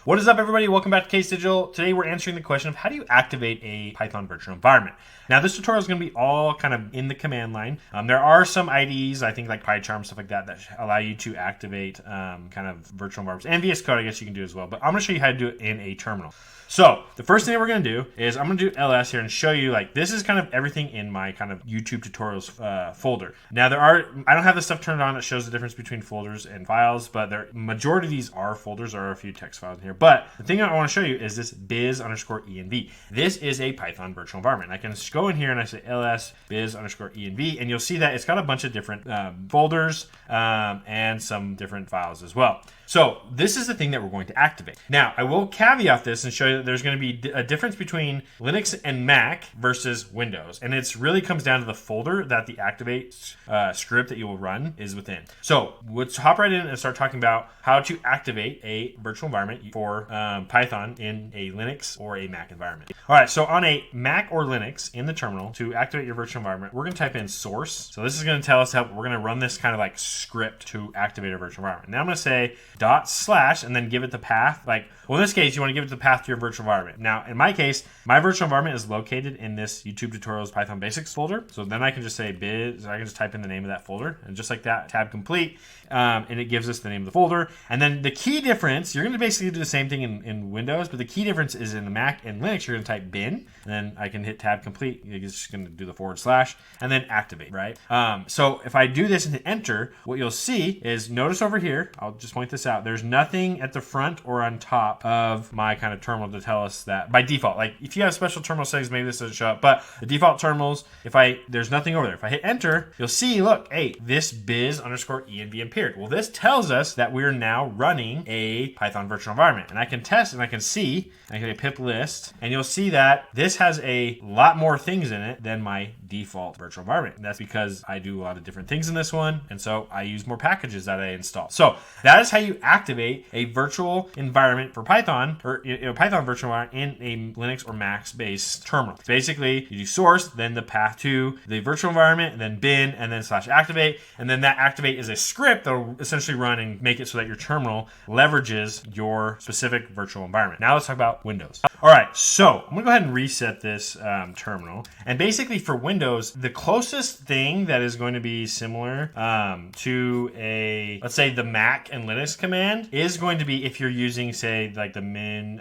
What is up, everybody? Welcome back to Case Digital. Today we're answering the question of how do you activate a Python virtual environment. Now this tutorial is going to be all kind of in the command line. There are some IDEs, I think like PyCharm, stuff like that, that allow you to activate kind of virtual environments. And VS Code, I guess you can do as well. But I'm going to show you how to do it in a terminal. So the first thing that we're going to do is I'm going to do ls here and show you like this is kind of everything in my kind of YouTube tutorials folder. Now I don't have this stuff turned on that shows the difference between folders and files, but the majority of these are folders. There are a few text files in here. But the thing I want to show you is this biz_env. This is a Python virtual environment. I can just go in here and I say ls biz_env, and you'll see that it's got a bunch of different folders and some different files as well. So this is the thing that we're going to activate. Now, I will caveat this and show you that there's going to be a difference between Linux and Mac versus Windows. And it really comes down to the folder that the activate script that you will run is within. So let's hop right in and start talking about how to activate a virtual environment for Python in a Linux or a Mac environment. All right, so on a Mac or Linux in the terminal, to activate your virtual environment, we're going to type in source. So this is going to tell us how we're going to run this kind of like script to activate a virtual environment. Now I'm going to say // and then give it the path. Like, well, in this case, you want to give it the path to your virtual environment. Now, in my case, my virtual environment is located in this YouTube tutorials Python basics folder. So then I can just say biz, I can just type in the name of that folder, and just like that, tab complete, and it gives us the name of the folder. And then the key difference, you're going to basically do the same thing in Windows, but the key difference is in the Mac and Linux, you're going to type bin, and then I can hit tab complete. It's just going to do the / and then activate, right? So if I do this and hit enter, what you'll see is, notice over here, I'll just point this out, there's nothing at the front or on top of my kind of terminal to tell us that by default. Like if you have special terminal settings, maybe this doesn't show up, but the default terminals, there's nothing over there. If I hit enter, you'll see, look, hey, this biz_env appeared. Well, this tells us that we're now running a Python virtual environment, and I can test and I can see, I can hit pip list, and you'll see that this has a lot more things in it than my default virtual environment. And that's because I do a lot of different things in this one, and so I use more packages that I install. So that is how you activate a virtual environment for Python, or Python virtual environment in a Linux or Mac based terminal. Basically, you do source, then the path to the virtual environment, then bin, and then /activate, and then that activate is a script that will essentially run and make it so that your terminal leverages your specific virtual environment. Now let's talk about Windows. All right, so I'm gonna go ahead and reset this terminal, and basically for Windows, the closest thing that is going to be similar to a, let's say, the Mac and Linux command is going to be if you're using, say, like the min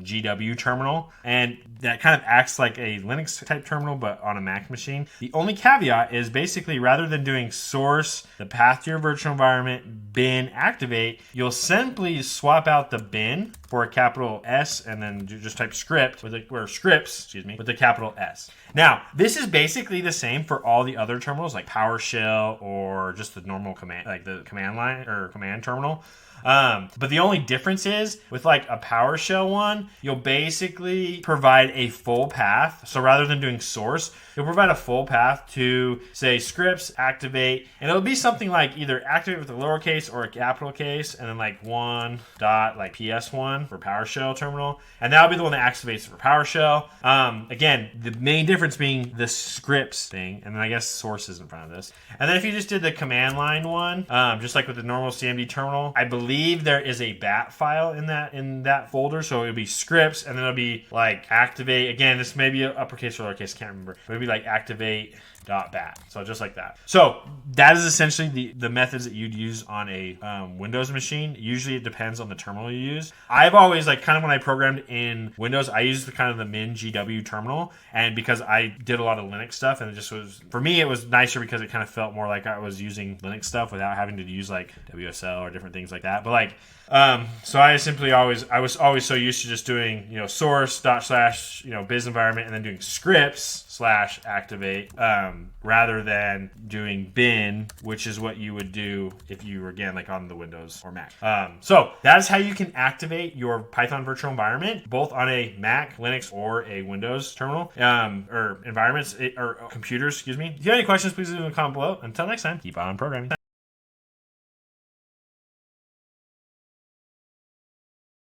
GW terminal, and that kind of acts like a Linux type terminal but on a Mac machine. The only caveat is basically rather than doing source, the path to your virtual environment, bin, activate, you'll simply swap out the bin for a capital S and then just type script with the capital S. Now, this is basically the same for all the other terminals like PowerShell or just the normal command, like the command line or command terminal. But the only difference is with like a PowerShell one, you'll basically provide a full path. So rather than doing source, you'll provide a full path to say scripts, activate, and it'll be something like either activate with a lowercase or a capital case, and then like PS1 for PowerShell terminal. And that'll be the one that activates for PowerShell. Again, the main difference being the scripts thing, and then I guess source is in front of this. And then if you just did the command line one, just like with the normal CMD terminal, I believe there is a bat file in that folder, so it'll be scripts, and then it'll be like activate. Again, this may be uppercase or lowercase, can't remember, but it'll be like activate.bat. So just like that. So that is essentially the methods that you'd use on a Windows machine. Usually it depends on the terminal you use. I've always, like, kind of when I programmed in Windows, I used the kind of the min GW terminal, and because I did a lot of Linux stuff, and it just was, for me, it was nicer because it kind of felt more like I was using Linux stuff without having to use like WSL or different things like that. But like, so I was always so used to just doing, source / biz environment, and then doing scripts /activate rather than doing bin, which is what you would do if you were, again, like on the Windows or Mac. So that is how you can activate your Python virtual environment, both on a Mac, Linux, or a Windows terminal or environments or computers, excuse me. If you have any questions, please leave them in the comment below. Until next time, keep on programming.